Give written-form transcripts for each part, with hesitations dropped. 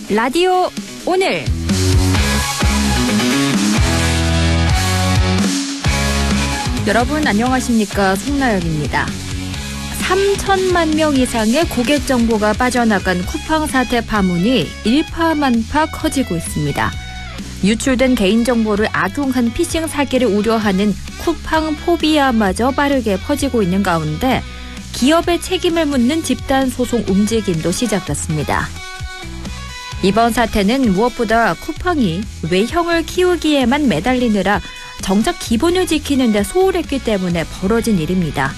라디오 오늘. 여러분 안녕하십니까? 송나영입니다. 3천만 명 이상의 고객 정보가 빠져나간 쿠팡 사태 파문이 일파만파 커지고 있습니다. 유출된 개인정보를 악용한 피싱 사기를 우려하는 쿠팡 포비아마저 빠르게 퍼지고 있는 가운데 기업의 책임을 묻는 집단 소송 움직임도 시작됐습니다. 이번 사태는 무엇보다 쿠팡이 외형을 키우기에만 매달리느라 정작 기본을 지키는 데 소홀했기 때문에 벌어진 일입니다.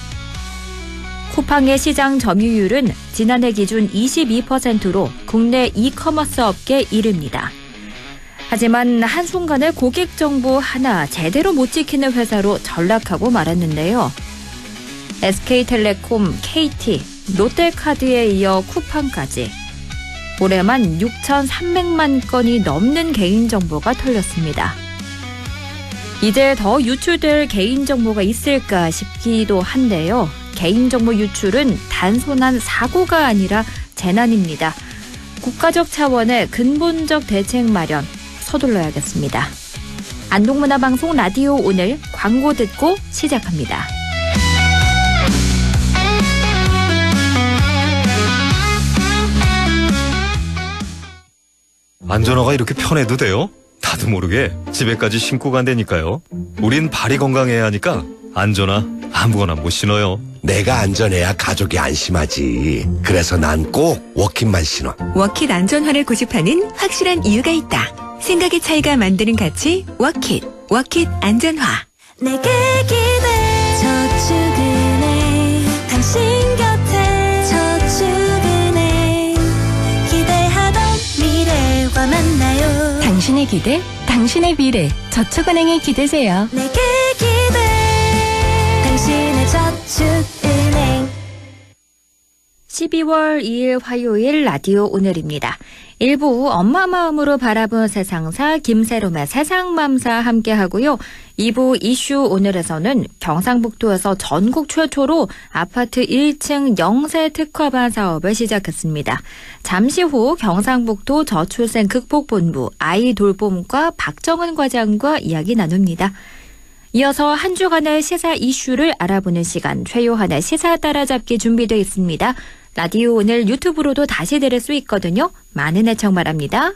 쿠팡의 시장 점유율은 지난해 기준 22%로 국내 이커머스 업계 1위입니다. 하지만 한순간에 고객 정보 하나 제대로 못 지키는 회사로 전락하고 말았는데요. SK텔레콤, KT, 롯데카드에 이어 쿠팡까지 올해만 6,300만 건이 넘는 개인정보가 털렸습니다. 이제 더 유출될 개인정보가 있을까 싶기도 한데요. 개인정보 유출은 단순한 사고가 아니라 재난입니다. 국가적 차원의 근본적 대책 마련 서둘러야겠습니다. 안동문화방송 라디오 오늘 광고 듣고 시작합니다. 안전화가 이렇게 편해도 돼요? 나도 모르게 집에까지 신고 간다니까요. 우린 발이 건강해야 하니까 안전화 아무거나 못 신어요. 내가 안전해야 가족이 안심하지. 그래서 난 꼭 워킷만 신어. 워킷 안전화를 고집하는 확실한 이유가 있다. 생각의 차이가 만드는 가치 워킷. 워킷 안전화. 내게 기대 저축은행 당신 곁에 저축은행 기대하던 미래와 만나요. 당신의 기대, 당신의 미래. 저축은행에 기대세요. 내게 기대 당신의 저축은행. 12월 2일 화요일 라디오 오늘입니다. 1부 엄마 마음으로 바라본 세상사 김세롬의 세상맘사 함께하고요. 2부 이슈 오늘에서는 경상북도에서 전국 최초로 아파트 1층 영세 특화반 사업을 시작했습니다. 잠시 후 경상북도 저출생 극복본부 아이돌봄과 박정은 과장과 이야기 나눕니다. 이어서 한 주간의 시사 이슈를 알아보는 시간 최요한의 시사 따라잡기 준비되어 있습니다. 라디오 오늘 유튜브로도 다시 들을 수 있거든요. 많은 애청 바랍니다.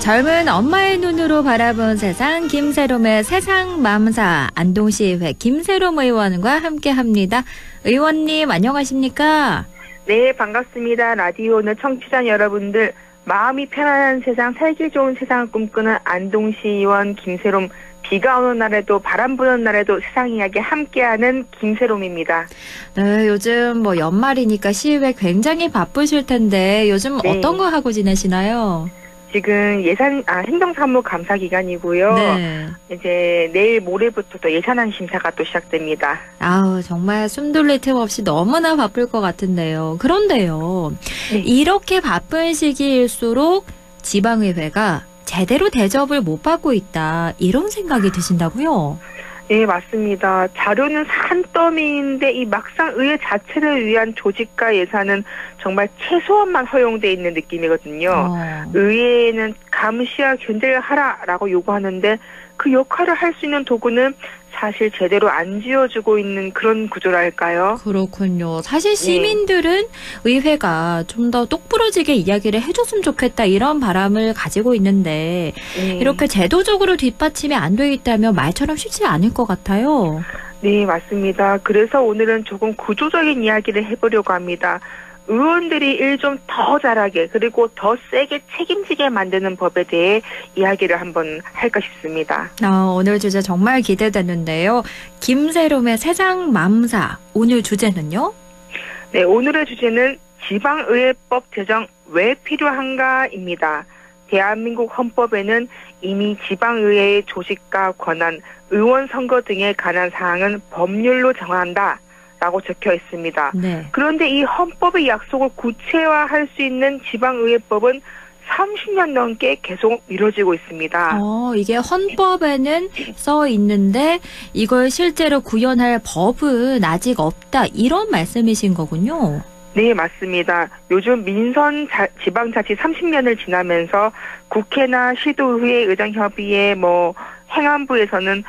젊은 엄마의 눈으로 바라본 세상 김세롬의 세상맘사 안동시의회 김세롬 의원과 함께합니다. 의원님 안녕하십니까? 네, 반갑습니다. 라디오 오늘 청취자 여러분들, 마음이 편안한 세상, 살기 좋은 세상을 꿈꾸는 안동시의원 김세롬, 비가 오는 날에도 바람 부는 날에도 세상 이야기 함께하는 김세롬입니다. 네, 요즘 연말이니까 시의회 굉장히 바쁘실 텐데 요즘 네. 어떤 거 하고 지내시나요? 지금 행정사무 감사 기간이고요. 네. 이제 내일 모레부터 또 예산안 심사가 또 시작됩니다. 아우, 정말 숨 돌릴 틈 없이 너무나 바쁠 것 같은데요. 그런데요. 네. 이렇게 바쁜 시기일수록 지방의회가 제대로 대접을 못 받고 있다. 이런 생각이 드신다고요? 네, 맞습니다. 자료는 산더미인데 이 막상 의회 자체를 위한 조직과 예산은 정말 최소한만 허용돼 있는 느낌이거든요. 의회에는 감시와 견제를 하라라고 요구하는데 그 역할을 할 수 있는 도구는 사실 제대로 안 쥐어주고 있는 그런 구조랄까요? 그렇군요. 사실 시민들은 의회가 좀 더 똑부러지게 이야기를 해줬으면 좋겠다 이런 바람을 가지고 있는데 이렇게 제도적으로 뒷받침이 안 돼 있다면 말처럼 쉽지 않을 것 같아요. 네, 맞습니다. 그래서 오늘은 조금 구조적인 이야기를 해보려고 합니다. 의원들이 일 좀 더 잘하게 그리고 더 세게 책임지게 만드는 법에 대해 이야기를 한번 할까 싶습니다. 오늘 주제 정말 기대되는데요. 김세롬의 세상맘사 오늘 주제는요? 네, 오늘의 주제는 지방의회법 제정 왜 필요한가입니다. 대한민국 헌법에는 이미 지방의회의 조직과 권한, 의원 선거 등에 관한 사항은 법률로 정한다. 라고 적혀 있습니다. 네. 그런데 이 헌법의 약속을 구체화할 수 있는 지방의회법은 30년 넘게 계속 미뤄지고 있습니다. 이게 헌법에는 써 있는데 이걸 실제로 구현할 법은 아직 없다. 이런 말씀이신 거군요. 네, 맞습니다. 요즘 민선 지방자치 30년을 지나면서 국회나 시도의회 의정협의회 행안부에서는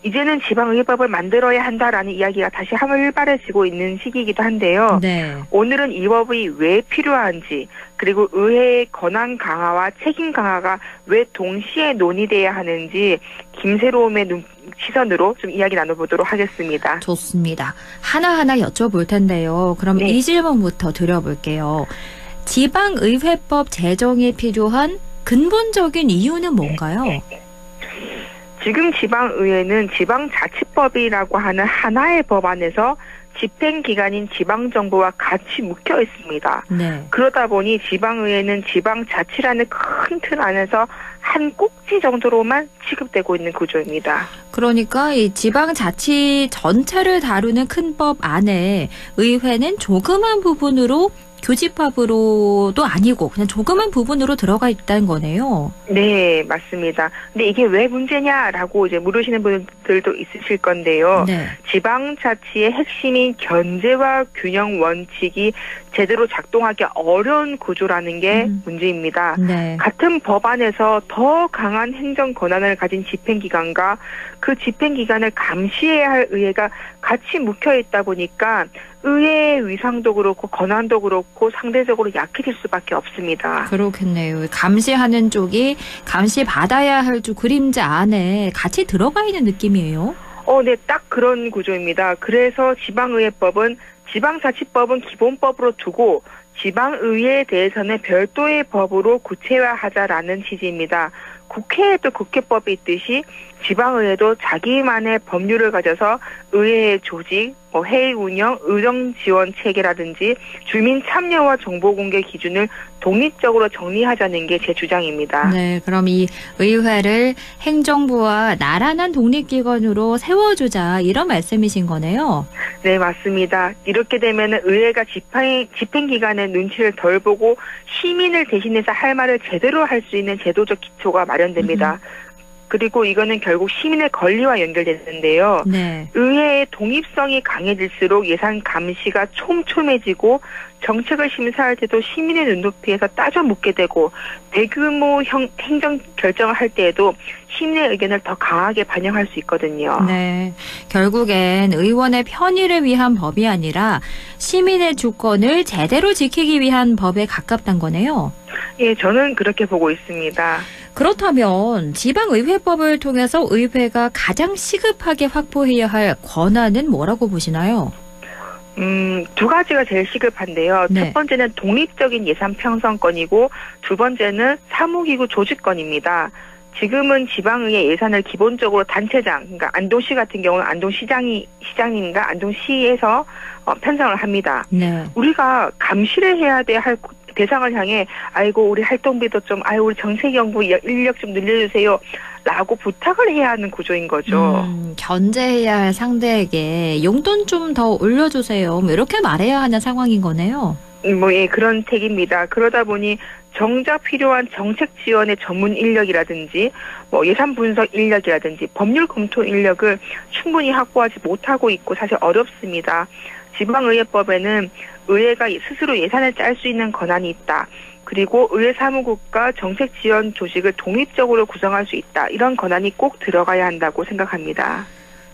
이제는 지방의회법을 만들어야 한다라는 이야기가 다시 활발해지고 있는 시기이기도 한데요. 네. 오늘은 이 법이 왜 필요한지, 그리고 의회의 권한 강화와 책임 강화가 왜 동시에 논의돼야 하는지 김새로움의 시선으로 좀 이야기 나눠보도록 하겠습니다. 좋습니다. 하나하나 여쭤볼 텐데요. 그럼 네. 이 질문부터 드려볼게요. 지방의회법 제정에 필요한 근본적인 이유는 뭔가요? 지금 지방의회는 지방자치법이라고 하는 하나의 법안에서 집행기관인 지방정부와 같이 묶여 있습니다. 네. 그러다 보니 지방의회는 지방자치라는 큰 틀 안에서 한 꼭지 정도로만 취급되고 있는 구조입니다. 그러니까 이 지방자치 전체를 다루는 큰 법 안에 의회는 조그만 부분으로 교집합으로도 아니고 그냥 조그만 부분으로 들어가 있다는 거네요. 네, 맞습니다. 근데 이게 왜 문제냐라고 이제 물으시는 분들도 있으실 건데요. 네. 지방자치의 핵심인 견제와 균형 원칙이 제대로 작동하기 어려운 구조라는 게 문제입니다. 네. 같은 법안에서 더 강한 행정 권한을 가진 집행기관과 그 집행기관을 감시해야 할 의회가 같이 묵혀 있다 보니까 의회의 위상도 그렇고 권한도 그렇고 상대적으로 약해질 수밖에 없습니다. 그렇겠네요. 감시하는 쪽이 감시받아야 할 쪽 그림자 안에 같이 들어가 있는 느낌이에요. 네, 딱 그런 구조입니다. 그래서 지방의회법은 지방자치법은 기본법으로 두고 지방의회에 대해서는 별도의 법으로 구체화하자라는 취지입니다. 국회에도 국회법이 있듯이 지방의회도 자기만의 법률을 가져서 의회의 조직, 회의 운영, 의정 지원 체계라든지 주민 참여와 정보 공개 기준을 독립적으로 정리하자는 게 제 주장입니다. 네, 그럼 이 의회를 행정부와 나란한 독립기관으로 세워주자 이런 말씀이신 거네요. 네, 맞습니다. 이렇게 되면 의회가 집행기관의 눈치를 덜 보고 시민을 대신해서 할 말을 제대로 할 수 있는 제도적 기초가 마련됩니다. 그리고 이거는 결국 시민의 권리와 연결되는데요. 네. 의회의 독립성이 강해질수록 예산 감시가 촘촘해지고 정책을 심사할 때도 시민의 눈높이에서 따져 묻게 되고 대규모 행정 결정을 할 때에도 시민의 의견을 더 강하게 반영할 수 있거든요. 네. 결국엔 의원의 편의를 위한 법이 아니라 시민의 주권을 제대로 지키기 위한 법에 가깝단 거네요. 예, 저는 그렇게 보고 있습니다. 그렇다면 지방의회법을 통해서 의회가 가장 시급하게 확보해야 할 권한은 뭐라고 보시나요? 두 가지가 제일 시급한데요. 네. 첫 번째는 독립적인 예산 편성권이고 두 번째는 사무기구 조직권입니다. 지금은 지방의회 예산을 기본적으로 단체장, 그러니까 안동시 같은 경우는 시장님과 안동시에서 편성을 합니다. 네. 우리가 감시를 해야 할 대상을 향해 아이고 우리 활동비도 좀 우리 정책연구 인력 좀 늘려주세요 라고 부탁을 해야 하는 구조인 거죠. 견제해야 할 상대에게 용돈 좀 더 올려주세요. 이렇게 말해야 하는 상황인 거네요. 예, 그런 택입니다. 그러다 보니 정작 필요한 정책 지원의 전문 인력이라든지 예산 분석 인력이라든지 법률 검토 인력을 충분히 확보하지 못하고 있고 사실 어렵습니다. 지방의회법에는 의회가 스스로 예산을 짤 수 있는 권한이 있다. 그리고 의회 사무국과 정책 지원 조직을 독립적으로 구성할 수 있다. 이런 권한이 꼭 들어가야 한다고 생각합니다.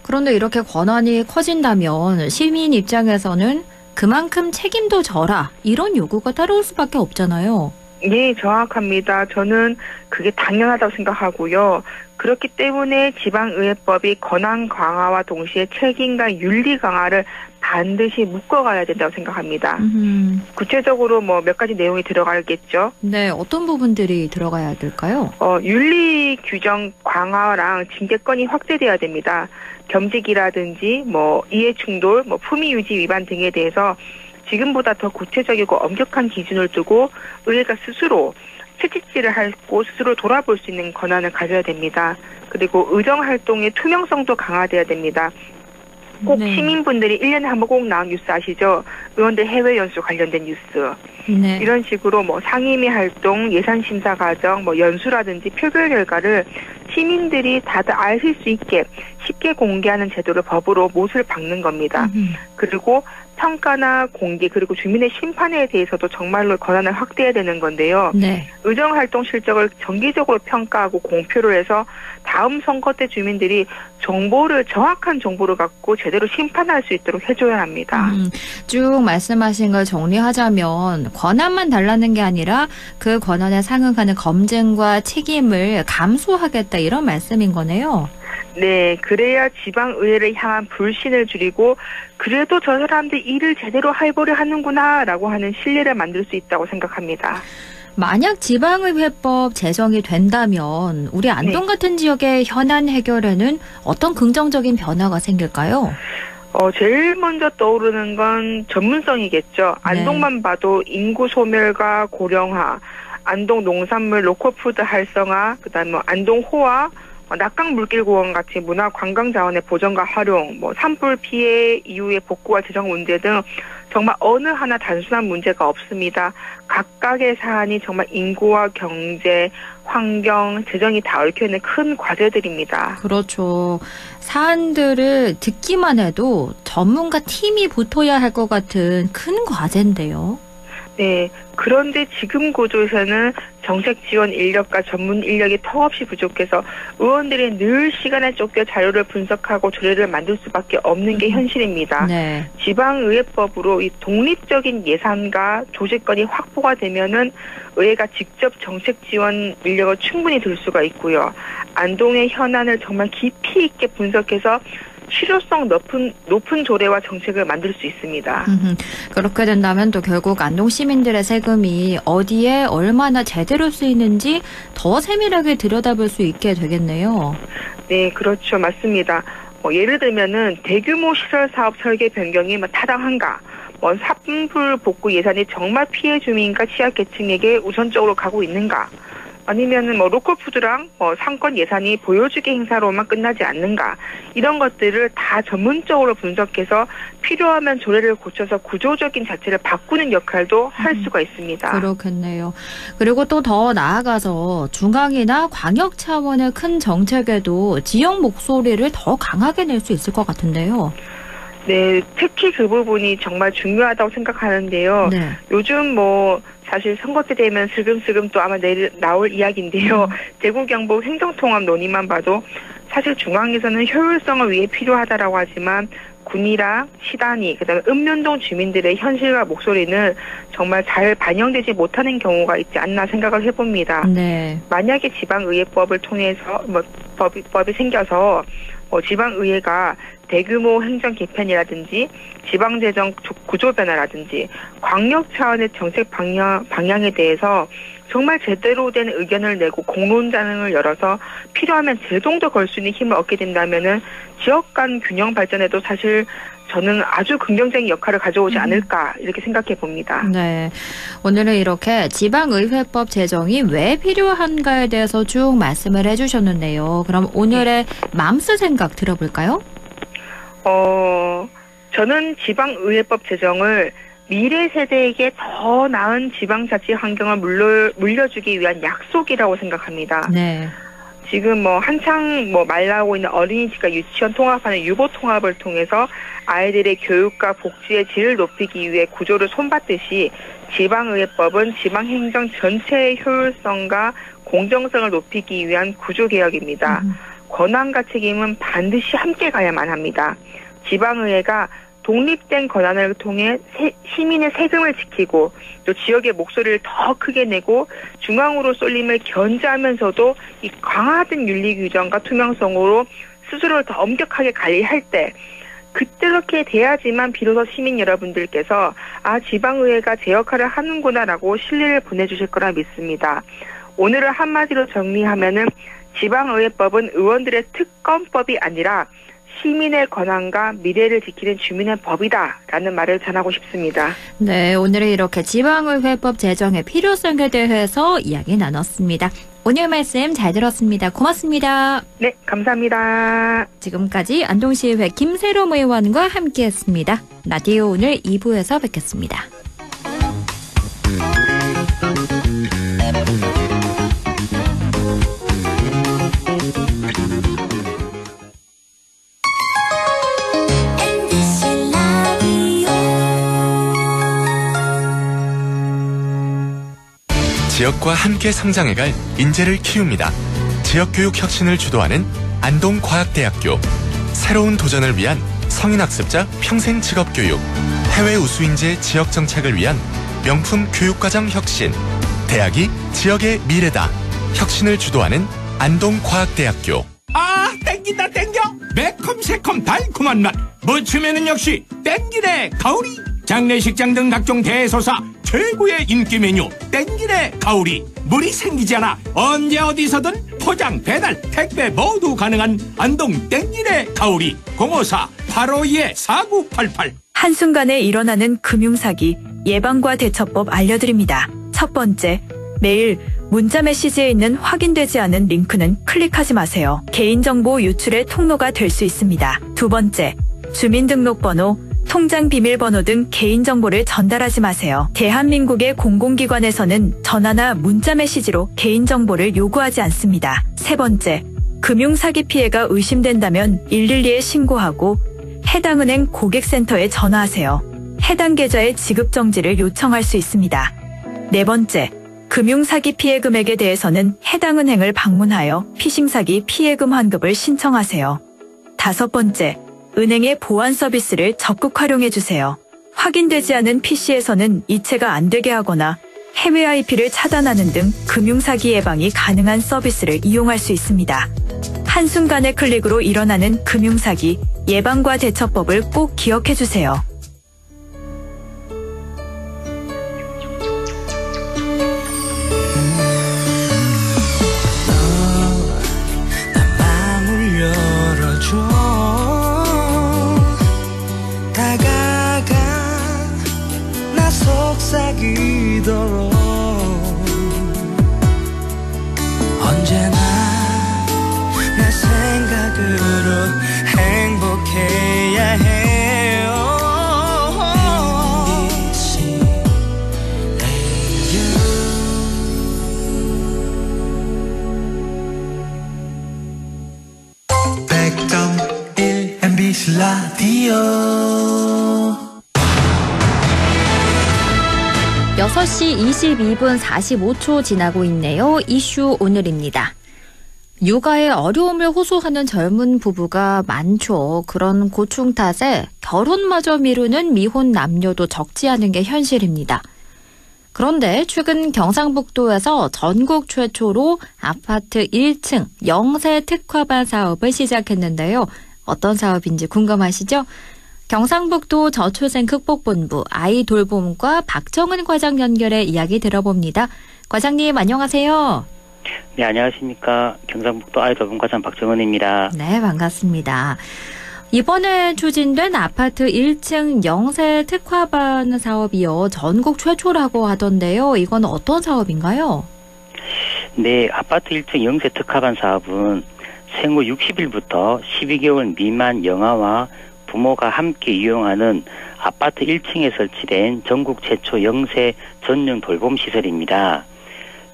그런데 이렇게 권한이 커진다면 시민 입장에서는 그만큼 책임도 져라. 이런 요구가 따라올 수밖에 없잖아요. 네, 정확합니다. 저는 그게 당연하다고 생각하고요. 그렇기 때문에 지방의회법이 권한 강화와 동시에 책임과 윤리 강화를 반드시 묶어가야 된다고 생각합니다. 구체적으로 몇 가지 내용이 들어가겠죠. 네, 어떤 부분들이 들어가야 될까요? 윤리 규정 강화랑 징계권이 확대돼야 됩니다. 겸직이라든지 이해충돌, 품위 유지 위반 등에 대해서 지금보다 더 구체적이고 엄격한 기준을 두고 의회가 스스로 채찍질을 하고 스스로 돌아볼 수 있는 권한을 가져야 됩니다. 그리고 의정활동의 투명성도 강화돼야 됩니다. 꼭 네. 시민분들이 1년에 한 번 꼭 나온 뉴스 아시죠? 의원들 해외 연수 관련된 뉴스. 네. 이런 식으로 뭐 상임위 활동, 예산 심사 과정, 뭐 연수라든지 표결 결과를 시민들이 다들 아실 수 있게 쉽게 공개하는 제도를 법으로 못을 박는 겁니다. 그리고 평가나 공개 그리고 주민의 심판에 대해서도 정말로 권한을 확대해야 되는 건데요. 네. 의정활동 실적을 정기적으로 평가하고 공표를 해서 다음 선거 때 주민들이 정확한 정보를 갖고 제대로 심판할 수 있도록 해줘야 합니다. 쭉 말씀하신 걸 정리하자면 권한만 달라는 게 아니라 그 권한에 상응하는 검증과 책임을 감수하겠다 이런 말씀인 거네요. 네, 그래야 지방의회를 향한 불신을 줄이고 그래도 저 사람들 일을 제대로 해보려 하는구나라고 하는 신뢰를 만들 수 있다고 생각합니다. 만약 지방의회법 제정이 된다면 우리 안동 같은 지역의 현안 해결에는 어떤 긍정적인 변화가 생길까요? 제일 먼저 떠오르는 건 전문성이겠죠. 안동만 봐도 인구 소멸과 고령화, 안동 농산물 로컬푸드 활성화, 그다음에 안동 호화, 낙강 물길공원 같이 문화 관광 자원의 보전과 활용, 산불 피해 이후의 복구와 재정 문제 등 정말 어느 하나 단순한 문제가 없습니다. 각각의 사안이 정말 인구와 경제, 환경, 재정이 다 얽혀있는 큰 과제들입니다. 그렇죠. 사안들을 듣기만 해도 전문가 팀이 붙어야 할 것 같은 큰 과제인데요. 네. 그런데 지금 구조에서는 정책 지원 인력과 전문 인력이 턱없이 부족해서 의원들이 늘 시간에 쫓겨 자료를 분석하고 조례를 만들 수밖에 없는 게 현실입니다. 네. 지방의회법으로 이 독립적인 예산과 조직권이 확보가 되면은 의회가 직접 정책 지원 인력을 충분히 들 수가 있고요. 안동의 현안을 정말 깊이 있게 분석해서 실효성 높은 조례와 정책을 만들 수 있습니다. 그렇게 된다면 또 결국 안동 시민들의 세금이 어디에 얼마나 제대로 쓰이는지 더 세밀하게 들여다볼 수 있게 되겠네요. 네, 그렇죠. 맞습니다. 예를 들면은 대규모 시설 사업 설계 변경이 타당한가? 산불 복구 예산이 정말 피해 주민과 취약계층에게 우선적으로 가고 있는가? 아니면은 로컬푸드랑 상권 예산이 보여주기 행사로만 끝나지 않는가 이런 것들을 다 전문적으로 분석해서 필요하면 조례를 고쳐서 구조적인 자체를 바꾸는 역할도 할 수가 있습니다. 그렇겠네요. 그리고 또 더 나아가서 중앙이나 광역 차원의 큰 정책에도 지역 목소리를 더 강하게 낼 수 있을 것 같은데요. 네, 특히 그 부분이 정말 중요하다고 생각하는데요. 네. 요즘 사실 선거 때 되면 슬금슬금 또 아마 내일 나올 이야기인데요. 대구 경북 행정통합 논의만 봐도 사실 중앙에서는 효율성을 위해 필요하다라고 하지만 군이랑 시단위, 그다음에 읍면동 주민들의 현실과 목소리는 정말 잘 반영되지 못하는 경우가 있지 않나 생각을 해봅니다. 네. 만약에 지방의회법을 통해서 법이 생겨서 지방의회가 대규모 행정 개편이라든지 지방재정 구조 변화라든지 광역 차원의 정책 방향에 대해서 정말 제대로 된 의견을 내고 공론장을 열어서 필요하면 제동도 걸 수 있는 힘을 얻게 된다면은 지역 간 균형 발전에도 사실 저는 아주 긍정적인 역할을 가져오지 않을까 이렇게 생각해 봅니다. 네, 오늘은 이렇게 지방의회법 제정이 왜 필요한가에 대해서 쭉 말씀을 해주셨는데요. 그럼 오늘의 맘스 생각 들어볼까요? 저는 지방의회법 제정을 미래 세대에게 더 나은 지방자치 환경을 물려주기 위한 약속이라고 생각합니다. 네. 지금 한창 말 나오고 있는 어린이집과 유치원 통합하는 유보 통합을 통해서 아이들의 교육과 복지의 질을 높이기 위해 구조를 손봤듯이 지방의회법은 지방행정 전체의 효율성과 공정성을 높이기 위한 구조개혁입니다. 권한과 책임은 반드시 함께 가야만 합니다. 지방의회가 독립된 권한을 통해 시민의 세금을 지키고 또 지역의 목소리를 더 크게 내고 중앙으로 쏠림을 견제하면서도 이 강화된 윤리 규정과 투명성으로 스스로를 더 엄격하게 관리할 때 그때 그렇게 돼야지만 비로소 시민 여러분들께서 지방의회가 제 역할을 하는구나라고 신뢰를 보내주실 거라 믿습니다. 오늘을 한마디로 정리하면은 지방의회법은 의원들의 특검법이 아니라 시민의 권한과 미래를 지키는 주민의 법이다라는 말을 전하고 싶습니다. 네, 오늘은 이렇게 지방의회법 제정의 필요성에 대해서 이야기 나눴습니다. 오늘 말씀 잘 들었습니다. 고맙습니다. 네, 감사합니다. 지금까지 안동시의회 김세롬 의원과 함께했습니다. 라디오 오늘 2부에서 뵙겠습니다. MBC 라디오 지역과 함께 성장해갈 인재를 키웁니다. 지역교육 혁신을 주도하는 안동과학대학교. 새로운 도전을 위한 성인학습자 평생 직업교육. 해외 우수인재 지역정착을 위한 명품 교육과정 혁신. 대학이 지역의 미래다. 혁신을 주도하는 안동과학대학교. 아, 땡긴다 땡겨. 매콤새콤 달콤한 맛. 무침에는 역시 땡기네 가오리. 장례식장 등 각종 대소사 최고의 인기 메뉴 땡기네 가오리. 물이 생기지 않아 언제 어디서든 포장 배달 택배 모두 가능한 안동 땡기네 가오리. 054-852-4988. 한순간에 일어나는 금융사기 예방과 대처법 알려드립니다. 첫 번째, 매일 문자 메시지에 있는 확인되지 않은 링크는 클릭하지 마세요. 개인정보 유출의 통로가 될 수 있습니다. 두 번째, 주민등록번호, 통장 비밀번호 등 개인정보를 전달하지 마세요. 대한민국의 공공기관에서는 전화나 문자 메시지로 개인정보를 요구하지 않습니다. 세 번째, 금융사기 피해가 의심된다면 112에 신고하고 해당 은행 고객센터에 전화하세요. 해당 계좌의 지급정지를 요청할 수 있습니다. 네 번째, 금융사기 피해 금액에 대해서는 해당 은행을 방문하여 피싱사기 피해금 환급을 신청하세요. 다섯 번째, 은행의 보안 서비스를 적극 활용해주세요. 확인되지 않은 PC에서는 이체가 안 되게 하거나 해외 IP를 차단하는 등 금융사기 예방이 가능한 서비스를 이용할 수 있습니다. 한순간의 클릭으로 일어나는 금융사기 예방과 대처법을 꼭 기억해주세요. 마음을 열어줘. 다가가 나 속삭이도록. 언제나 내 생각으로 행복해야 해요. MBC Radio. MBC 라디오 6시 22분 45초 지나고 있네요. 이슈 오늘입니다. 육아에 어려움을 호소하는 젊은 부부가 많죠. 그런 고충 탓에 결혼마저 미루는 미혼 남녀도 적지 않은 게 현실입니다. 그런데 최근 경상북도에서 전국 최초로 아파트 1층 영세 특화반 사업을 시작했는데요. 어떤 사업인지 궁금하시죠? 경상북도 저출생 극복본부 아이돌봄과 박정은 과장 연결해 이야기 들어봅니다. 과장님 안녕하세요. 네, 안녕하십니까. 경상북도 아이돌봄 과장 박정은입니다. 네, 반갑습니다. 이번에 추진된 아파트 1층 영세 특화반 사업이요. 전국 최초라고 하던데요. 이건 어떤 사업인가요? 네, 아파트 1층 영세 특화반 사업은 생후 60일부터 12개월 미만 영아와 부모가 함께 이용하는 아파트 1층에 설치된 전국 최초 영세 전용 돌봄 시설입니다.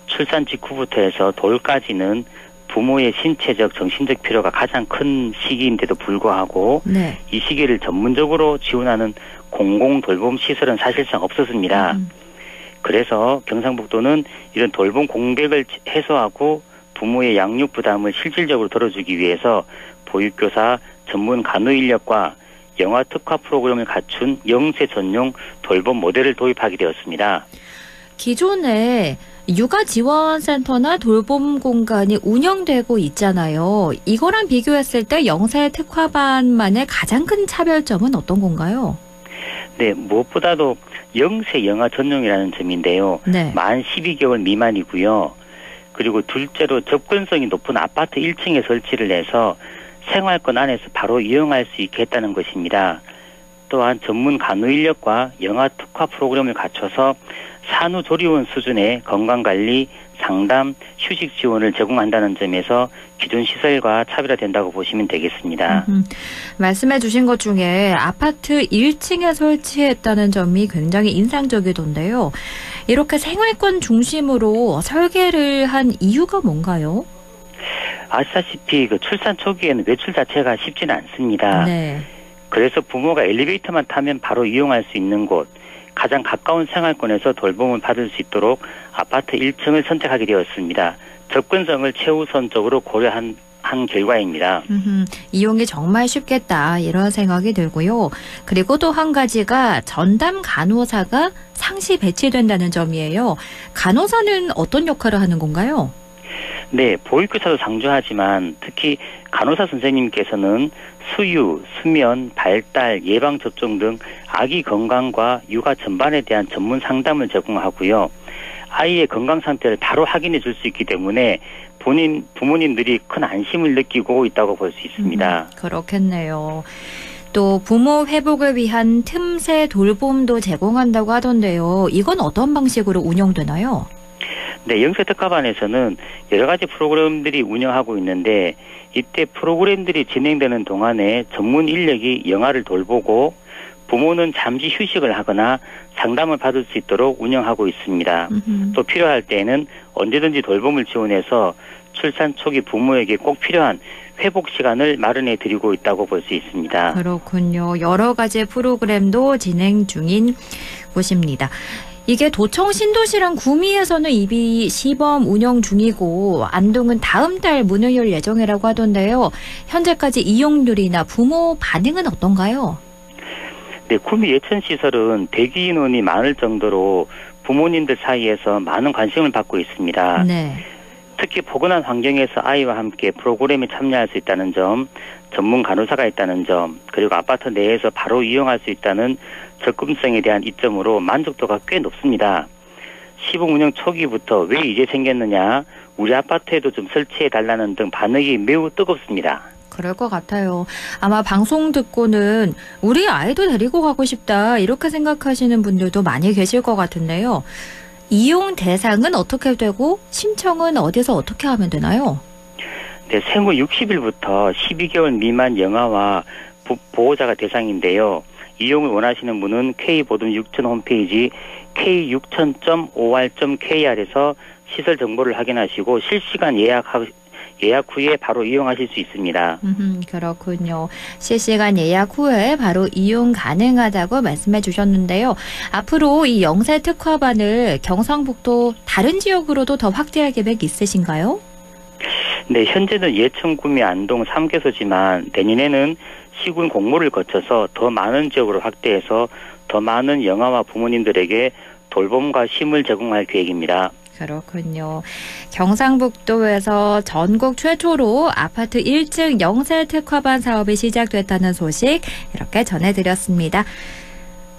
출산 직후부터 해서 돌까지는 부모의 신체적, 정신적 필요가 가장 큰 시기인데도 불구하고 네. 이 시기를 전문적으로 지원하는 공공 돌봄 시설은 사실상 없었습니다. 그래서 경상북도는 이런 돌봄 공백을 해소하고 부모의 양육 부담을 실질적으로 덜어주기 위해서 보육교사, 전문 간호 인력과 영아 특화 프로그램을 갖춘 영세 전용 돌봄 모델을 도입하게 되었습니다. 기존에 육아지원센터나 돌봄 공간이 운영되고 있잖아요. 이거랑 비교했을 때 영세 특화반만의 가장 큰 차별점은 어떤 건가요? 네, 무엇보다도 영세 영아 전용이라는 점인데요. 네. 만 12개월 미만이고요. 그리고 둘째로 접근성이 높은 아파트 1층에 설치를 해서 생활권 안에서 바로 이용할 수 있게 했다는 것입니다. 또한 전문 간호 인력과 영아 특화 프로그램을 갖춰서 산후조리원 수준의 건강관리, 상담, 휴식 지원을 제공한다는 점에서 기존 시설과 차별화된다고 보시면 되겠습니다. 말씀해 주신 것 중에 아파트 1층에 설치했다는 점이 굉장히 인상적이던데요. 이렇게 생활권 중심으로 설계를 한 이유가 뭔가요? 아시다시피 그 출산 초기에는 외출 자체가 쉽지는 않습니다. 네. 그래서 부모가 엘리베이터만 타면 바로 이용할 수 있는 곳, 가장 가까운 생활권에서 돌봄을 받을 수 있도록 아파트 1층을 선택하게 되었습니다. 접근성을 최우선적으로 고려한 결과입니다. 이용이 정말 쉽겠다 이런 생각이 들고요. 그리고 또 한 가지가 전담 간호사가 상시 배치된다는 점이에요. 간호사는 어떤 역할을 하는 건가요? 네, 보육교사도 상주하지만 특히 간호사 선생님께서는 수유, 수면, 발달, 예방접종 등 아기 건강과 육아 전반에 대한 전문 상담을 제공하고요. 아이의 건강 상태를 바로 확인해 줄 수 있기 때문에 부모님들이 큰 안심을 느끼고 있다고 볼 수 있습니다. 그렇겠네요. 또 부모 회복을 위한 틈새 돌봄도 제공한다고 하던데요. 이건 어떤 방식으로 운영되나요? 네, 영세특화반에서는 여러 가지 프로그램들이 운영하고 있는데 이때 프로그램들이 진행되는 동안에 전문 인력이 영아를 돌보고 부모는 잠시 휴식을 하거나 상담을 받을 수 있도록 운영하고 있습니다. 또 필요할 때에는 언제든지 돌봄을 지원해서 출산 초기 부모에게 꼭 필요한 회복 시간을 마련해 드리고 있다고 볼 수 있습니다. 그렇군요. 여러 가지 프로그램도 진행 중인 곳입니다. 이게 도청 신도시랑 구미에서는 이미 시범 운영 중이고 안동은 다음 달 문을 열 예정이라고 하던데요. 현재까지 이용률이나 부모 반응은 어떤가요? 네, 구미 예천시설은 대기 인원이 많을 정도로 부모님들 사이에서 많은 관심을 받고 있습니다. 네. 특히 포근한 환경에서 아이와 함께 프로그램에 참여할 수 있다는 점, 전문 간호사가 있다는 점, 그리고 아파트 내에서 바로 이용할 수 있다는 접근성에 대한 이점으로 만족도가 꽤 높습니다. 시범 운영 초기부터 왜 이제 생겼느냐, 우리 아파트에도 좀 설치해달라는 등 반응이 매우 뜨겁습니다. 그럴 것 같아요. 아마 방송 듣고는 우리 아이도 데리고 가고 싶다 이렇게 생각하시는 분들도 많이 계실 것 같은데요. 이용 대상은 어떻게 되고 신청은 어디서 어떻게 하면 되나요? 네, 생후 60일부터 12개월 미만 영아와 보호자가 대상인데요. 이용을 원하시는 분은 K보듬 6000 홈페이지 k6000.or.kr에서 시설 정보를 확인하시고 실시간 예약 후에 바로 이용하실 수 있습니다. 그렇군요. 실시간 예약 후에 바로 이용 가능하다고 말씀해 주셨는데요. 앞으로 이 영세 특화반을 경상북도 다른 지역으로도 더 확대할 계획 있으신가요? 네, 현재는 예천, 구미, 안동 3개소지만 내년에는 시군 공모를 거쳐서 더 많은 지역으로 확대해서 더 많은 영아와 부모님들에게 돌봄과 쉼을 제공할 계획입니다. 그렇군요. 경상북도에서 전국 최초로 아파트 1층 영세 특화반 사업이 시작됐다는 소식 이렇게 전해드렸습니다.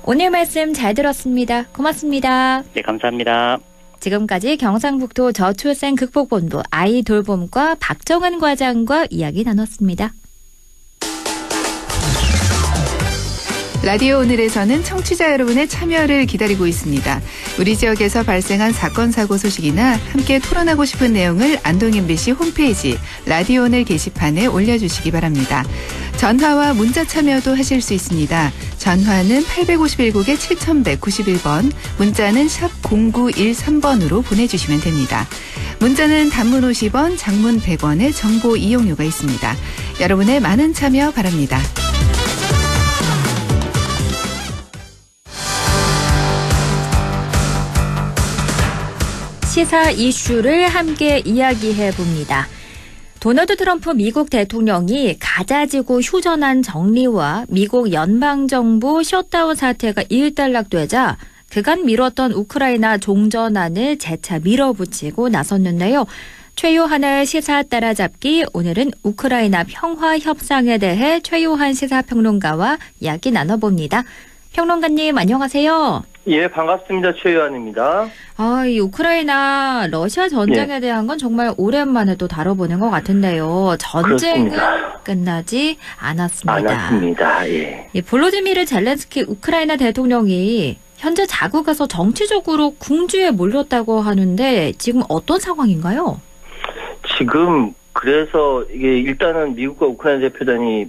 오늘 말씀 잘 들었습니다. 고맙습니다. 네, 감사합니다. 지금까지 경상북도 저출생 극복본부 아이돌봄과 박정은 과장과 이야기 나눴습니다. 라디오 오늘에서는 청취자 여러분의 참여를 기다리고 있습니다. 우리 지역에서 발생한 사건 사고 소식이나 함께 토론하고 싶은 내용을 안동 MBC 홈페이지 라디오 오늘 게시판에 올려주시기 바랍니다. 전화와 문자 참여도 하실 수 있습니다. 전화는 851국에 7191번, 문자는 샵 0913번으로 보내주시면 됩니다. 문자는 단문 50원, 장문 100원의 정보 이용료가 있습니다. 여러분의 많은 참여 바랍니다. 시사 이슈를 함께 이야기해 봅니다. 도널드 트럼프 미국 대통령이 가자지구 휴전안 정리와 미국 연방정부 셧다운 사태가 일단락되자 그간 미뤘던 우크라이나 종전안을 재차 밀어붙이고 나섰는데요. 최요한의 시사 따라잡기, 오늘은 우크라이나 평화 협상에 대해 최요한 시사평론가와 이야기 나눠봅니다. 평론가님 안녕하세요. 예, 반갑습니다. 최요한입니다. 이 우크라이나 러시아 전쟁에 대한 건 정말 오랜만에 또 다뤄보는 것 같은데요. 전쟁은 그렇습니다. 끝나지 않았습니다. 않았습니다. 예. 볼로디미르 젤렌스키 우크라이나 대통령이 현재 자국에서 정치적으로 궁지에 몰렸다고 하는데 지금 어떤 상황인가요? 지금 그래서 이게 일단은 미국과 우크라이나 대표단이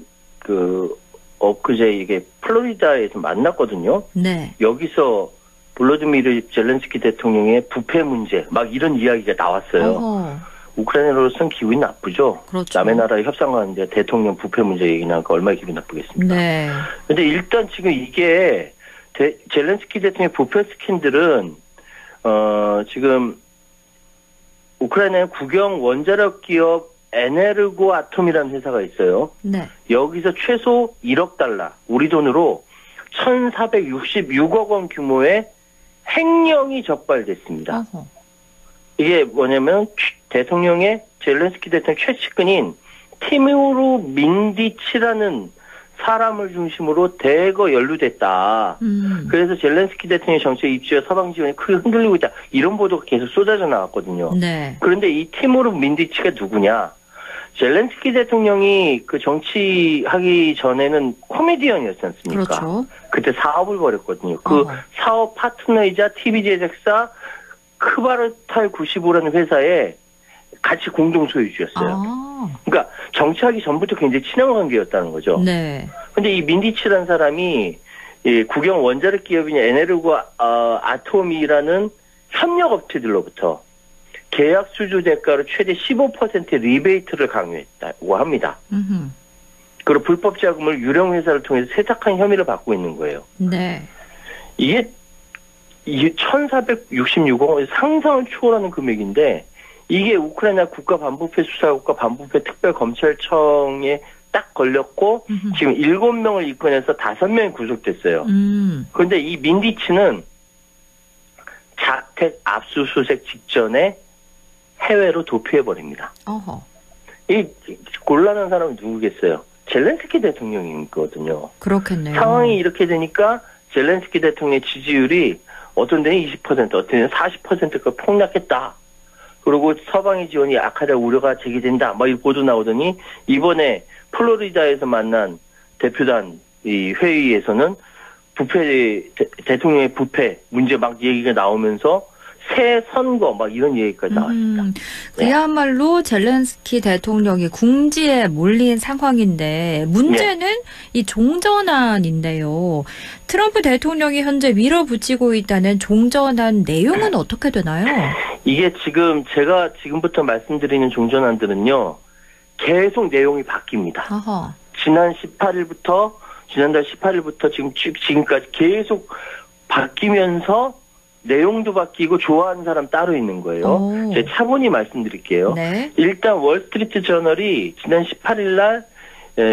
엊그제 이게 플로리다에서 만났거든요. 네. 여기서 볼로디미르 젤렌스키 대통령의 부패 문제 막 이런 이야기가 나왔어요. 어허. 우크라이나로서는 기분이 나쁘죠. 그렇죠. 남의 나라에 협상하는데 대통령 부패 문제 얘기 나니까 얼마나 기분이 나쁘겠습니까? 네. 근데 일단 지금 이게 젤렌스키 대통령의 부패 스캔들은 지금 우크라이나의 국영 원자력 기업 에네르고 아톰이라는 회사가 있어요. 네. 여기서 최소 1억 달러, 우리 돈으로 1,466억 원 규모의 횡령이 적발됐습니다. 어허. 이게 뭐냐면 젤렌스키 대통령 최측근인 티무르 민디치라는 사람을 중심으로 대거 연루됐다. 그래서 젤렌스키 대통령의 정치에 입주해 서방 지원이 크게 흔들리고 있다. 이런 보도가 계속 쏟아져 나왔거든요. 네. 그런데 이 티무르 민디치가 누구냐? 젤렌스키 대통령이 그 정치하기 전에는 코미디언이었지 않습니까? 그렇죠. 그때 사업을 벌였거든요. 그 사업 파트너이자 TV 제작사 크바르탈 95라는 회사에 같이 공동 소유주였어요. 그러니까 정치하기 전부터 굉장히 친한 관계였다는 거죠. 네. 근데 이 민디치라는 사람이 국영 원자력 기업인 에네르고 아톰이라는 협력 업체들로부터 계약 수주 대가로 최대 15%의 리베이트를 강요했다고 합니다. 그리고 불법 자금을 유령 회사를 통해서 세탁한 혐의를 받고 있는 거예요. 네. 이게 1,466억 원 상상을 초월하는 금액인데 이게 우크라이나 국가반부패 수사국과 반부패 특별검찰청에 딱 걸렸고 지금 7명을 입건해서 5명이 구속됐어요. 그런데 이 민디치는 자택 압수수색 직전에 해외로 도피해버립니다. 어허. 이 곤란한 사람은 누구겠어요? 젤렌스키 대통령이거든요. 그렇겠네요. 상황이 이렇게 되니까 젤렌스키 대통령의 지지율이 어떤 데는 20%, 어떤 데는 40%가 폭락했다. 그리고 서방의 지원이 약하다 우려가 제기된다. 막 이 보도 나오더니 이번에 플로리다에서 만난 대표단 이 회의에서는 대통령의 부패 문제 막 얘기가 나오면서 새 선거 막 이런 얘기까지 나왔습니다. 그야말로 젤렌스키 대통령이 궁지에 몰린 상황인데 문제는 이 종전안인데요. 트럼프 대통령이 현재 밀어붙이고 있다는 종전안 내용은 어떻게 되나요? 이게 지금 제가 지금부터 말씀드리는 종전안들은요. 계속 내용이 바뀝니다. 아하. 지난달 18일부터 지금까지 계속 바뀌면서 내용도 바뀌고 좋아하는 사람 따로 있는 거예요. 제가 차분히 말씀드릴게요. 네. 일단 월스트리트 저널이 지난 18일 날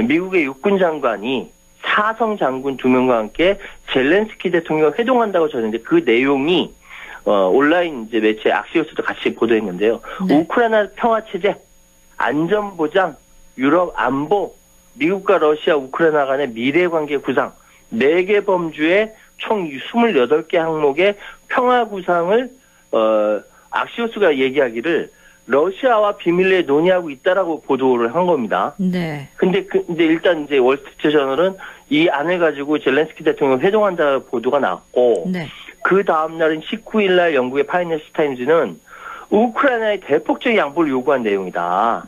미국의 육군 장관이 사성 장군 2명과 함께 젤렌스키 대통령 회동한다고 전했는데 그 내용이 온라인 이제 매체 악시오스도 같이 보도했는데요. 네. 우크라이나 평화체제, 안전보장, 유럽 안보, 미국과 러시아, 우크라이나 간의 미래관계 구상, 4개 범주의 총 28개 항목의 평화 구상을 악시오스가 얘기하기를 러시아와 비밀리에 논의하고 있다라고 보도를 한 겁니다. 네. 근데 일단 이제 월스트리트 저널은 이 안을 가지고 젤렌스키 대통령 회동한다 보도가 나왔고, 네. 그 다음 날인 19일 날 영국의 파이낸스 타임즈는 우크라이나의 대폭적 양보를 요구한 내용이다.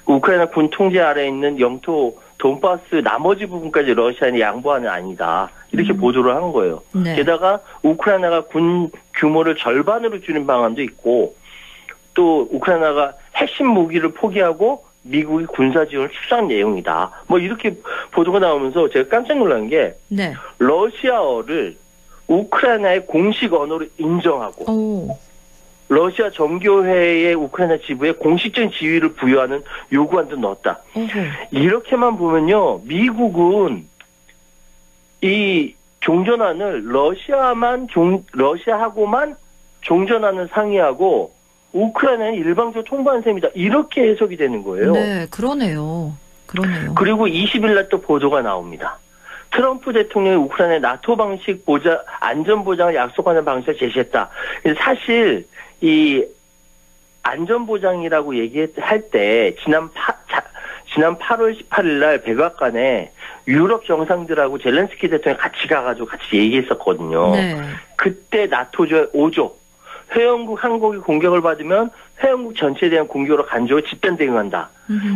우크라이나 군 통제 아래에 있는 영토 돈바스 나머지 부분까지 러시아에 양보하는 아니다. 이렇게 보도를 한 거예요. 네. 게다가 우크라이나가 군 규모를 절반으로 줄인 방안도 있고 또 우크라이나가 핵심 무기를 포기하고 미국이 군사 지원을 축소한 내용이다. 뭐 이렇게 보도가 나오면서 제가 깜짝 놀란 게 네. 러시아어를 우크라이나의 공식 언어로 인정하고 러시아 정교회의 우크라이나 지부에 공식적인 지위를 부여하는 요구안도 넣었다. 이렇게만 보면요. 미국은 이 종전안을 러시아하고만 종전안을 상의하고 우크라이나는 일방적으로 통보한 셈이다. 이렇게 해석이 되는 거예요. 네, 그러네요. 그리고 20일 날 또 보도가 나옵니다. 트럼프 대통령이 우크라이나의 나토 방식 안전보장을 약속하는 방식을 제시했다. 사실 이 안전보장이라고 얘기할 때 지난 8월 18일 날 백악관에 유럽 정상들하고 젤렌스키 대통령이 같이 가가지고 같이 얘기했었거든요. 네. 그때 나토 5조 회원국 항목이 공격을 받으면 회원국 전체에 대한 공격으로 간접을 집단 대응한다.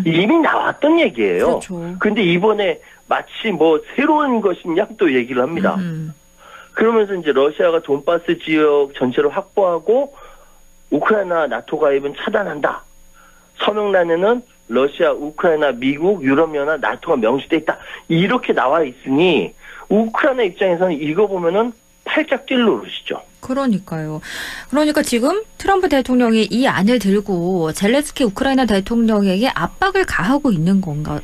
이미 나왔던 얘기예요. 그렇죠. 근데 이번에 마치 뭐 새로운 것이냐 또 얘기를 합니다. 그러면서 이제 러시아가 돈바스 지역 전체를 확보하고 우크라이나 나토 가입은 차단한다. 서명란에는 러시아, 우크라이나, 미국, 유럽연합, 나토가 명시돼 있다. 이렇게 나와 있으니 우크라이나 입장에서는 이거 보면은 팔짝 뛸 노릇이죠. 그러니까요. 그러니까 지금 트럼프 대통령이 이 안을 들고 젤렌스키 우크라이나 대통령에게 압박을 가하고 있는 거죠?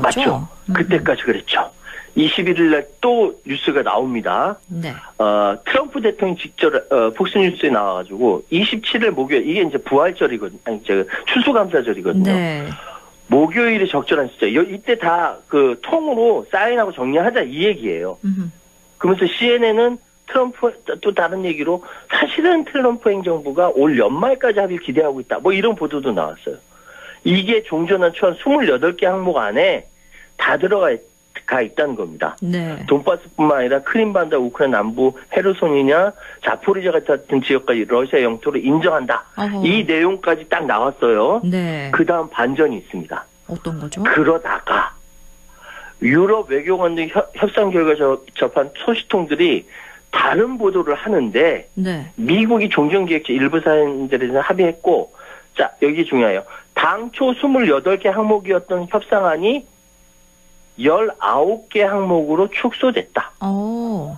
맞죠. 그때까지 그랬죠. 21일 날 또 뉴스가 나옵니다. 네. 트럼프 대통령이 직접 폭스뉴스에 나와가지고 27일 목요일 이게 이제 부활절이거든요. 아니 추수감사절이거든요. 네. 목요일이 적절한 시점. 이때 다 그 통으로 사인하고 정리하자 이 얘기예요. 그러면서 CNN은 트럼프 또 다른 얘기로 사실은 트럼프 행정부가 올 연말까지 합의를 기대하고 있다. 뭐 이런 보도도 나왔어요. 이게 종전한 초안 28개 항목 안에 다 들어가 있다는 겁니다. 네. 돈바스뿐만 아니라 크림반도 우크라이나 남부 헤르손이냐 자포리자 같은 지역까지 러시아 영토를 인정한다. 어허. 이 내용까지 딱 나왔어요. 네. 그 다음 반전이 있습니다. 어떤 거죠? 그러다가 유럽 외교관 등 협상 결과 접한 소식통들이 다른 보도를 하는데 네. 미국이 종전기획체 일부 사안들에 대해서 합의했고 자 여기 중요해요. 당초 28개 항목이었던 협상안이 19개 항목으로 축소됐다. 오.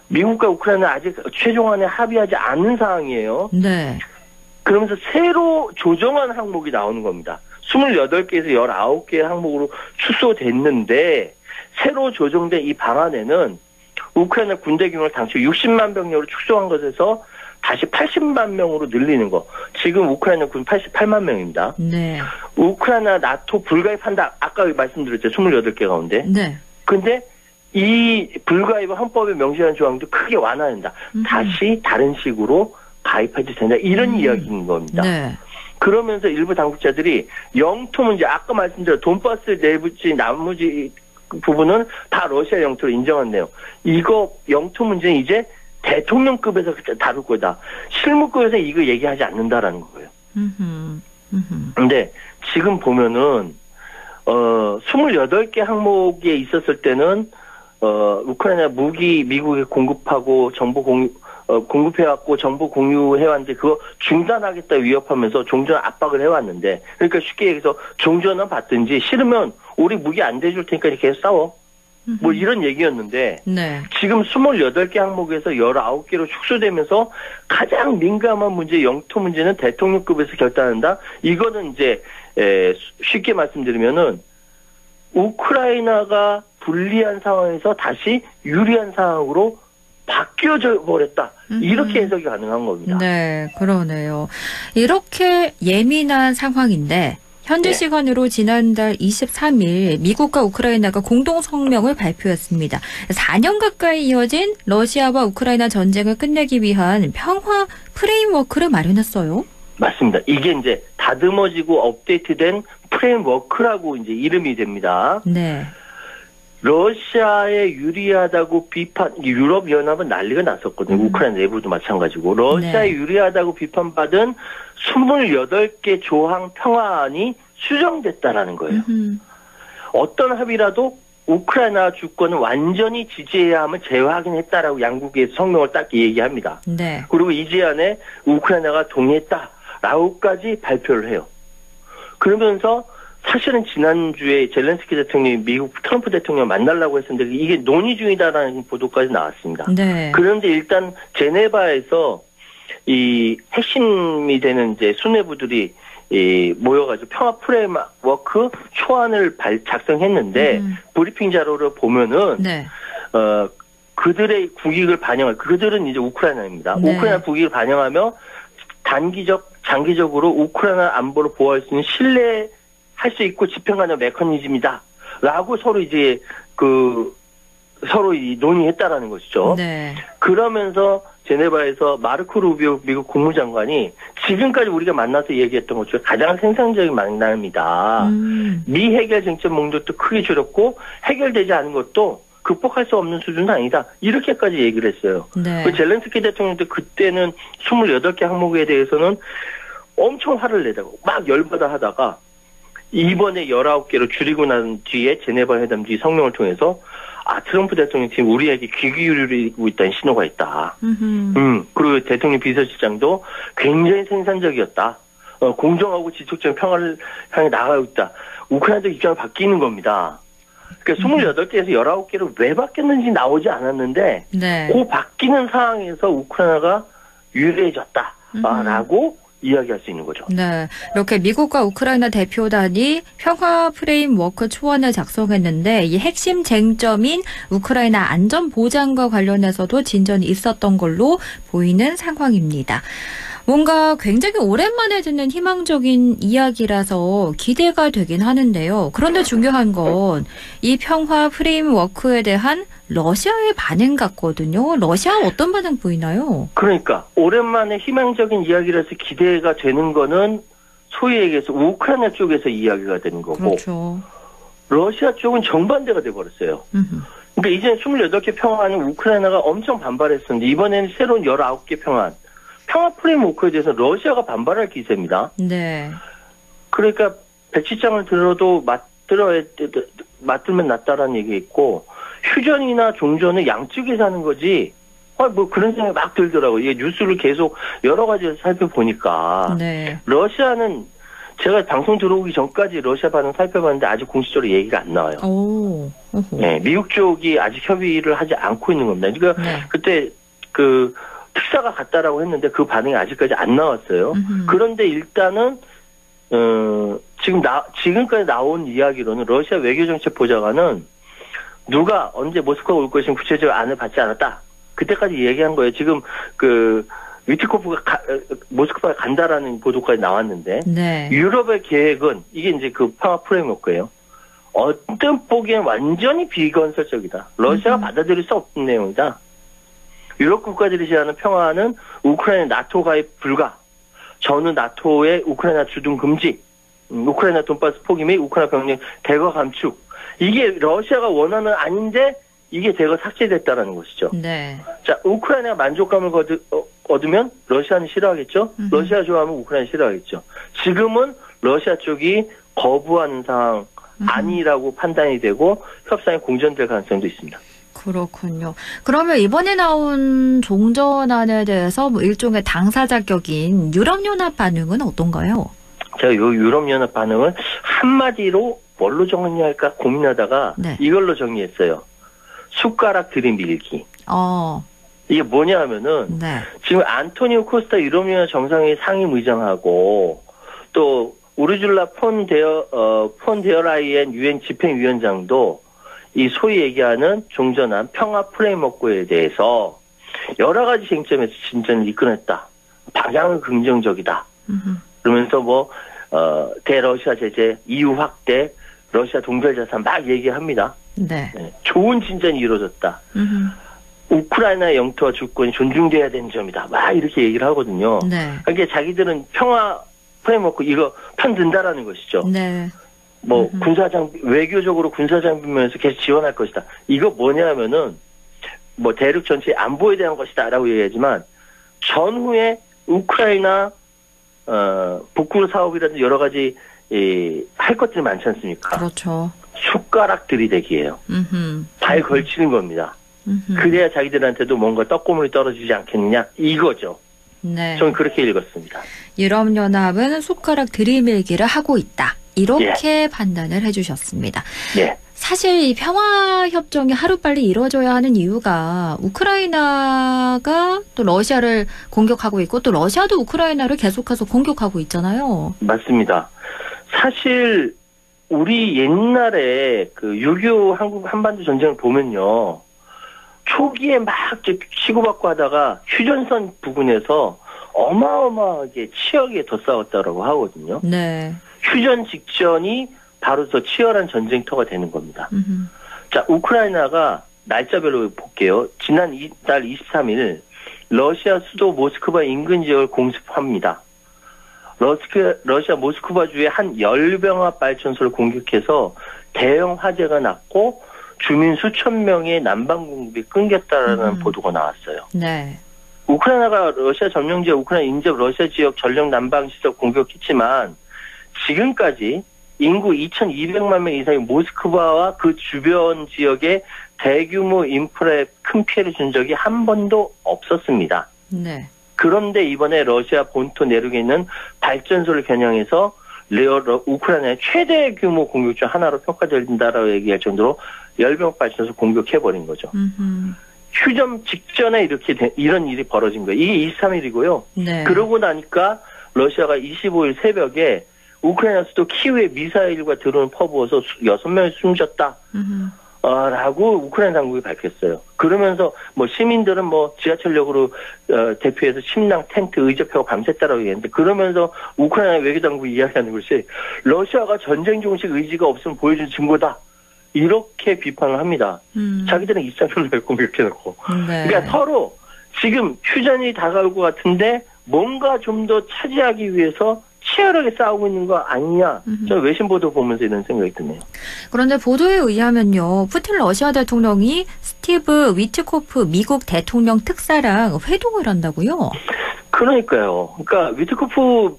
미국과 우크라이나는 아직 최종안에 합의하지 않은 상황이에요. 네. 그러면서 새로 조정한 항목이 나오는 겁니다. 28개에서 19개 항목으로 축소됐는데 새로 조정된 이 방안에는 우크라이나 군대 규모를 당초 60만 병력으로 축소한 것에서 다시 80만 명으로 늘리는 거. 지금 우크라이나 군 88만 명입니다. 네. 우크라이나 나토 불가입한다. 아까 말씀드렸죠. 28개 가운데. 네. 근데 이 불가입을 헌법에 명시하는 조항도 크게 완화된다. 다시 다른 식으로 가입해도 된다. 이런 이야기인 겁니다. 네. 그러면서 일부 당국자들이 영토 문제, 아까 말씀드린 돈바스 내부지 나머지 부분은 다 러시아 영토로 인정한대요. 이거 영토 문제는 이제 대통령급에서 다룰 거다. 실무급에서 이거 얘기하지 않는다라는 거예요. 근데 지금 보면은 28개 항목에 있었을 때는 우크라이나 무기 미국에 공급하고 정보 공급해왔고 정보 공유해왔는데 그거 중단하겠다 위협하면서 종전 압박을 해왔는데 그러니까 쉽게 얘기해서 종전은 받든지 싫으면 우리 무기 안 대줄 테니까 계속 싸워. 뭐 이런 얘기였는데 네. 지금 28개 항목에서 19개로 축소되면서 가장 민감한 문제 영토 문제는 대통령급에서 결단한다. 이거는 이제 쉽게 말씀드리면은 우크라이나가 불리한 상황에서 다시 유리한 상황으로 바뀌어져 버렸다. 이렇게 해석이 가능한 겁니다. 네, 그러네요. 이렇게 예민한 상황인데 현지 시간으로 지난달 23일 미국과 우크라이나가 공동 성명을 발표했습니다. 4년 가까이 이어진 러시아와 우크라이나 전쟁을 끝내기 위한 평화 프레임워크를 마련했어요. 맞습니다. 이게 이제 다듬어지고 업데이트된 프레임워크라고 이제 이름이 됩니다. 네. 러시아에 유리하다고 비판, 유럽 연합은 난리가 났었거든요. 우크라이나 내부도 마찬가지고. 러시아에 유리하다고 비판받은 28개 조항 평화안이 수정됐다라는 거예요. 어떤 합의라도 우크라이나 주권은 완전히 지지해야 함을 재확인했다라고 양국의 성명을 딱 얘기합니다. 네. 그리고 이 제안에 우크라이나가 동의했다라고까지 발표를 해요. 그러면서 사실은 지난주에 젤렌스키 대통령이 미국 트럼프 대통령 만나려고 했었는데 이게 논의 중이다라는 보도까지 나왔습니다. 네. 그런데 일단 제네바에서 이 핵심이 되는 이제 수뇌부들이 모여가지고 평화 프레임워크 초안을 작성했는데 브리핑 자료를 보면은 네. 그들의 국익을 반영할 그들은 이제 우크라이나입니다. 네. 우크라이나 국익을 반영하며 장기적으로 우크라이나 안보를 보호할 수 있는 신뢰할 수 있고 집행하는 메커니즘이다. 라고 서로 이제 서로 논의했다라는 것이죠. 네. 그러면서 제네바에서 마르코 루비오 미국 국무장관이 지금까지 우리가 만나서 얘기했던 것 중에 가장 생산적인 만남이다. 미해결 쟁점 목록도 크게 줄였고 해결되지 않은 것도 극복할 수 없는 수준은 아니다. 이렇게까지 얘기를 했어요. 네. 그 젤렌스키 대통령도 그때는 28개 항목에 대해서는 엄청 화를 내다가 막 열받아 하다가 이번에 19개로 줄이고 난 뒤에 제네바 회담 뒤 성명을 통해서 트럼프 대통령 지금 우리에게 귀 기울이고 있다는 신호가 있다. 그리고 대통령 비서실장도 굉장히 생산적이었다. 공정하고 지속적인 평화를 향해 나가고 있다. 우크라이나도 입장이 바뀌는 겁니다. 그러니까 28개에서 19개로 왜 바뀌었는지 나오지 않았는데 네. 그 바뀌는 상황에서 우크라이나가 유리해졌다라고 이야기할 수 있는 거죠. 네, 이렇게 미국과 우크라이나 대표단이 평화 프레임워크 초안을 작성했는데 이 핵심 쟁점인 우크라이나 안전 보장과 관련해서도 진전이 있었던 걸로 보이는 상황입니다. 뭔가 굉장히 오랜만에 듣는 희망적인 이야기라서 기대가 되긴 하는데요. 그런데 중요한 건 이 평화 프레임워크에 대한 러시아의 반응 같거든요. 러시아 어떤 반응 보이나요? 그러니까 오랜만에 희망적인 이야기라서 기대가 되는 거는 소위 얘기해서 우크라이나 쪽에서 이야기가 되는 거고 그렇죠. 러시아 쪽은 정반대가 돼버렸어요. 그러니까 이제 28개 평화는 우크라이나가 엄청 반발했었는데 이번에는 새로운 19개 평화 프레임워크에 대해서 러시아가 반발할 기세입니다. 네. 그러니까 백지장을 들어도 맞들면 낫다라는 얘기 있고 휴전이나 종전은 양쪽에서 하는 거지. 뭐 그런 생각이 막 들더라고요. 이게 뉴스를 계속 여러 가지를 살펴보니까 네. 러시아는 제가 방송 들어오기 전까지 러시아 반응 살펴봤는데 아직 공식적으로 얘기가 안 나와요. 오. 네, 미국 쪽이 아직 협의를 하지 않고 있는 겁니다. 그러니까 네. 그때 그 특사가 갔다라고 했는데 그 반응이 아직까지 안 나왔어요. 그런데 일단은 지금까지 나온 이야기로는 러시아 외교정책 보좌관은 누가 언제 모스크바 올 것인 구체적 안을 받지 않았다. 그때까지 얘기한 거예요. 지금 그 위트코프가 모스크바에 간다라는 보도까지 나왔는데 네. 유럽의 계획은 이게 이제 그 평화 프레임워크예요. 어떤 보기엔 완전히 비건설적이다. 러시아가 받아들일 수 없는 내용이다. 유럽 국가들이 제안하는 평화는 우크라이나 나토 가입 불가, 전후 나토의 우크라이나 주둔 금지, 우크라이나 돈바스 포기 및 우크라이나 병력 대거 감축. 이게 러시아가 원하는 아닌데 이게 대거 삭제됐다라는 것이죠. 네. 자, 우크라이나가 만족감을 얻으면 러시아는 싫어하겠죠. 러시아 좋아하면 우크라이나 싫어하겠죠. 지금은 러시아 쪽이 거부하는 상황 아니라고 판단이 되고 협상이 공전될 가능성도 있습니다. 그렇군요. 그러면 이번에 나온 종전안에 대해서 뭐 일종의 당사자 격인 유럽연합 반응은 어떤가요? 제가 요 유럽연합 반응을 한마디로 뭘로 정리할까 고민하다가 네. 이걸로 정리했어요. 숟가락 들이밀기. 이게 뭐냐 하면은 네. 지금 안토니오 코스타 유럽연합 정상회의 상임의장하고 또 우르줄라 폰 데어라이엔 유엔 집행위원장도 이 소위 얘기하는 종전한 평화 프레임워크에 대해서 여러 가지 쟁점에서 진전을 이끌어냈다. 방향은 긍정적이다. 그러면서 뭐 대러시아 제재, EU 확대, 러시아 동결 자산 막 얘기합니다. 네. 네, 좋은 진전이 이루어졌다. 우크라이나의 영토와 주권이 존중돼야 되는 점이다. 막 이렇게 얘기를 하거든요. 네. 그러니까 자기들은 평화 프레임워크 이거 편든다라는 것이죠. 네. 뭐 군사장비 외교적으로 군사장비 면에서 계속 지원할 것이다. 이거 뭐냐면은 뭐 대륙 전체의 안보에 대한 것이다라고 얘기하지만 전후에 우크라이나 복구 사업이라든지 여러 가지 할 것들이 많지 않습니까? 그렇죠. 숟가락 들이대기예요. 발 걸치는 겁니다. 그래야 자기들한테도 뭔가 떡고물이 떨어지지 않겠느냐 이거죠. 네. 저는 그렇게 읽었습니다. 유럽연합은 숟가락 들이밀기를 하고 있다. 이렇게 판단을 해주셨습니다. 예. 사실 이 평화협정이 하루빨리 이루어져야 하는 이유가 우크라이나가 또 러시아를 공격하고 있고 또 러시아도 우크라이나를 계속해서 공격하고 있잖아요. 맞습니다. 사실 우리 옛날에 그 6.25 한국 한반도 전쟁을 보면요. 초기에 막 치고받고 하다가 휴전선 부근에서 어마어마하게 치열하게 더 싸웠다고 하거든요. 네. 휴전 직전이 바로 더 치열한 전쟁터가 되는 겁니다. 자, 우크라이나가 날짜별로 볼게요. 지난 달 23일 러시아 수도 모스크바 인근 지역을 공습합니다. 러시아 모스크바주의 한 열병합 발전소를 공격해서 대형 화재가 났고 주민 수천 명의 난방 공급이 끊겼다라는 보도가 나왔어요. 네. 우크라이나가 러시아 점령지역 우크라이나 인접 러시아 지역 전력 난방 시설 공격했지만 지금까지 인구 2,200만 명 이상의 모스크바와 그 주변 지역에 대규모 인프라에 큰 피해를 준 적이 한 번도 없었습니다. 네. 그런데 이번에 러시아 본토 내륙에 있는 발전소를 겨냥해서 우크라이나의 최대 규모 공격 중 하나로 평가된다라고 얘기할 정도로 열병 발전소 공격해버린 거죠. 휴전 직전에 이런 일이 벌어진 거예요. 이게 23일이고요. 네. 그러고 나니까 러시아가 25일 새벽에 우크라이나 수도 키우에 미사일과 드론을 퍼부어서 6명이 숨졌다. 라고 우크라이나 당국이 밝혔어요. 그러면서 뭐 시민들은 뭐 지하철역으로 대피해서 침낭, 텐트, 의접하고 밤샜다라고 얘기했는데 그러면서 우크라이나 외교당국이 이야기하는 것이 러시아가 전쟁 종식 의지가 없으면 보여준 증거다. 이렇게 비판을 합니다. 자기들은 입장료를 공격해놓고. 네. 그러니까 서로 지금 휴전이 다가올 것 같은데 뭔가 좀 더 차지하기 위해서 치열하게 싸우고 있는 거 아니냐. 저는 외신 보도 보면서 이런 생각이 드네요. 그런데 보도에 의하면요. 푸틴 러시아 대통령이 스티브 위트코프 미국 대통령 특사랑 회동을 한다고요? 그러니까요. 그러니까 위트코프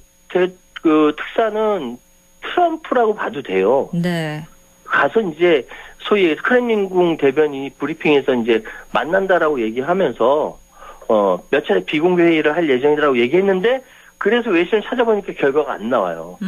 특사는 트럼프라고 봐도 돼요. 네. 가서 이제 소위 크렘린궁 대변인이 브리핑에서 이제 만난다라고 얘기하면서 몇 차례 비공개 회의를 할 예정이라고 얘기했는데 그래서 외신을 찾아보니까 결과가 안 나와요.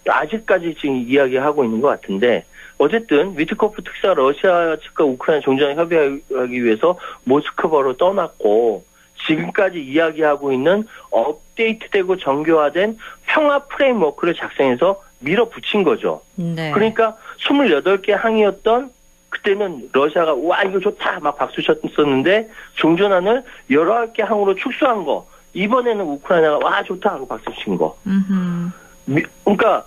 아직까지 지금 이야기하고 있는 것 같은데 어쨌든 위트코프 특사 러시아 측과 우크라이나 종전에 협의하기 위해서 모스크바로 떠났고 지금까지 이야기하고 있는 업데이트되고 정교화된 평화 프레임워크를 작성해서 밀어붙인 거죠. 네. 그러니까 28개 항이었던 그때는 러시아가 와 이거 좋다 막 박수 쳤었는데 종전안을 19개 항으로 축소한 거 이번에는 우크라이나가 와 좋다 하고 박수 친 거. 그러니까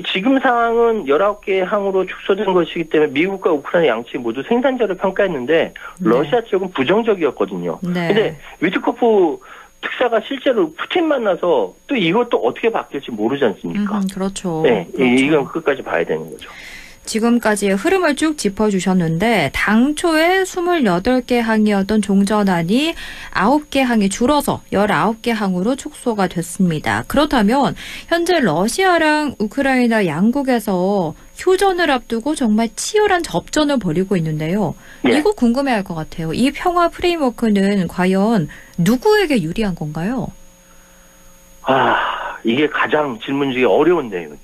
지금 상황은 19개 항으로 축소된 것이기 때문에 미국과 우크라이나 양측이 모두 생산자를 평가했는데 러시아 쪽은 부정적이었거든요. 네. 근데 위트코프 특사가 실제로 푸틴 만나서 또 이것도 어떻게 바뀔지 모르지 않습니까? 그렇죠. 네, 그렇죠. 이건 끝까지 봐야 되는 거죠. 지금까지의 흐름을 쭉 짚어주셨는데 당초에 28개 항이었던 종전안이 9개 항이 줄어서 19개 항으로 축소가 됐습니다. 그렇다면 현재 러시아랑 우크라이나 양국에서 휴전을 앞두고 정말 치열한 접전을 벌이고 있는데요. 네. 이거 궁금해할 것 같아요. 이 평화 프레임워크는 과연 누구에게 유리한 건가요? 이게 가장 질문 중에 어려운 내용이에요.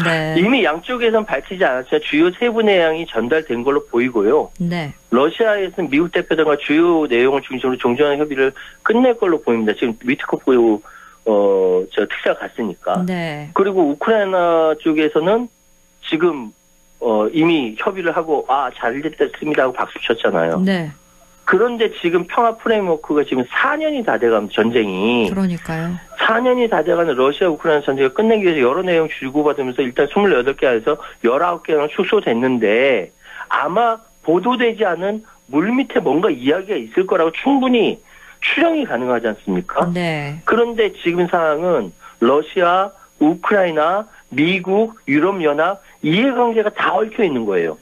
네. 이미 양쪽에선 밝히지 않았지만 주요 세부 내용이 전달된 걸로 보이고요. 네. 러시아에서는 미국 대표단과 주요 내용을 중심으로 종전의 협의를 끝낼 걸로 보입니다. 지금 위트코프 특사가 갔으니까. 네. 그리고 우크라이나 쪽에서는 지금 이미 협의를 하고 잘 됐습니다 하고 박수 쳤잖아요. 네. 그런데 지금 평화 프레임워크가 지금 4년이 다 돼가면 전쟁이. 그러니까요. 4년이 다 돼가는 러시아 우크라이나 전쟁을 끝내기 위해서 여러 내용 주고받으면서 일단 28개 안에서 19개가 축소됐는데 아마 보도되지 않은 물밑에 뭔가 이야기가 있을 거라고 충분히 추정이 가능하지 않습니까? 네. 그런데 지금 상황은 러시아, 우크라이나, 미국, 유럽연합 이해관계가 다 얽혀 있는 거예요.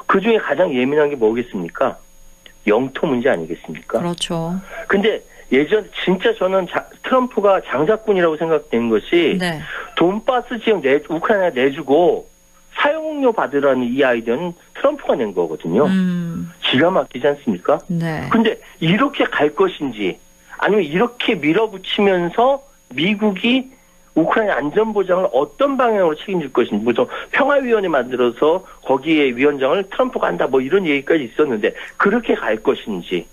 그중에 가장 예민한 게 뭐겠습니까? 영토 문제 아니겠습니까? 그렇죠. 근데 진짜 저는 트럼프가 장자꾼이라고 생각되는 것이 네. 돈바스 지역 우크라이나 내주고 사용료 받으라는 이 아이디어는 트럼프가 낸 거거든요. 기가 막히지 않습니까? 네. 근데 이렇게 갈 것인지 아니면 이렇게 밀어붙이면서 미국이 우크라이나 안전보장을 어떤 방향으로 책임질 것인지 무슨 평화위원회 만들어서 거기에 위원장을 트럼프가 한다 뭐 이런 얘기까지 있었는데 그렇게 갈 것인지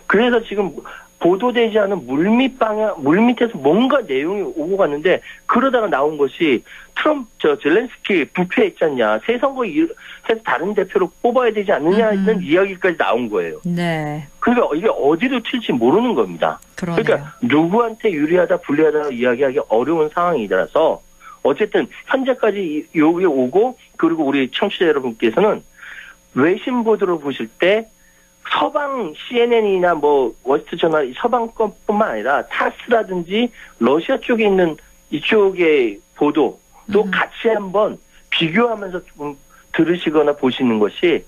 그래서 지금 보도되지 않은 물밑에서 뭔가 내용이 오고 갔는데 그러다가 나온 것이 젤렌스키 부패 있지 않냐 새 선거 해서 다른 대표로 뽑아야 되지 않느냐는 이야기까지 나온 거예요. 네. 그러니까 이게 어디로 튈지 모르는 겁니다. 그러네요. 그러니까 누구한테 유리하다 불리하다 이야기하기 어려운 상황이라서 어쨌든 현재까지 여기 오고 그리고 우리 청취자 여러분께서는 외신 보도를 보실 때 서방 CNN이나 뭐 월스트리트저널 서방 것뿐만 아니라 타스라든지 러시아 쪽에 있는 이쪽의 보도도 같이 한번 비교하면서 좀 들으시거나 보시는 것이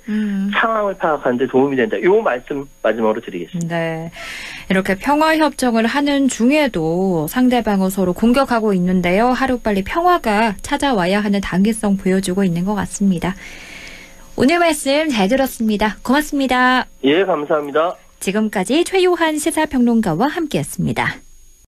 상황을 파악하는 데 도움이 된다. 이 말씀 마지막으로 드리겠습니다. 네. 이렇게 평화협정을 하는 중에도 상대방을 서로 공격하고 있는데요. 하루빨리 평화가 찾아와야 하는 단계성 보여주고 있는 것 같습니다. 오늘 말씀 잘 들었습니다. 고맙습니다. 예, 감사합니다. 지금까지 최요한 시사평론가와 함께했습니다.